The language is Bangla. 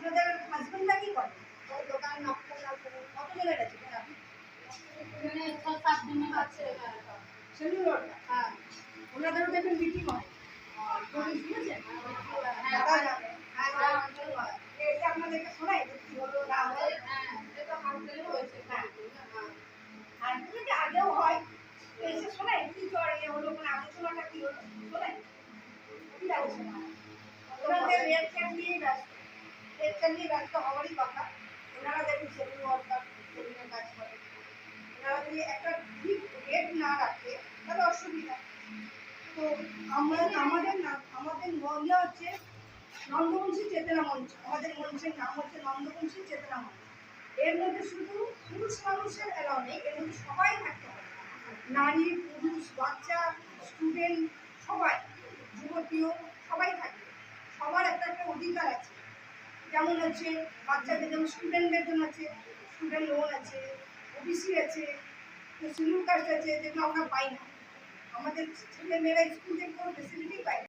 আপনাদের হাজবেন্ডরা কি করে? ওই দোকান নকশা করে কত জনের আছে আপনি? এখানে 6-7 দিনের আছে। Salon road. হ্যাঁ, ওনাদেরও দেখবেন মিটিং হয়। শুনেছেন? এটা আপনাদেরকে শোনাই কি হলো না হলো? এটা হাউসেই হয়েছে। হাজবেন্ড আগেও হয়, এসে শোনাই কি করে হলো, মানে আলোচনাটা কি হলো শোনাই, কি আলোচনা হয়? ওনাদের রেট নিয়ে ব্যস্ত, রেট নিয়ে ব্যস্ত হওয়ারই কথা। ওনারা দেখুন সেলুন ওয়ার্কার, সেলুনের কাজ করে। ওনারা যদি একটা ঠিক রেট না রাখে তাহলে অসুবিধা। তো আমাদের মহিলা হচ্ছে নন্দবংশী চেতনা মঞ্চ। আমাদের মঞ্চের নাম হচ্ছে নন্দবংশী চেতনা মঞ্চ। এর মধ্যে শুধু পুরুষ মানুষের এলাও নেই, এর মধ্যে সবাই থাকতে হবে, নারী পুরুষ বাচ্চা স্টুডেন্ট সবাই, যুবতীও সবাই থাকবে। সবার একটা একটা অধিকার আছে। যেমন হচ্ছে বাচ্চাদের, যেমন স্টুডেন্টদের জন্য আছে স্টুডেন্ট লোন আছে, ওবিসি আছে, শিডিউল কাস্ট আছে, যেগুলো আমরা পাই না। আমাদের ছেলে মেয়েরা স্কুল থেকে কোনো ফেসিলিটি পায় না।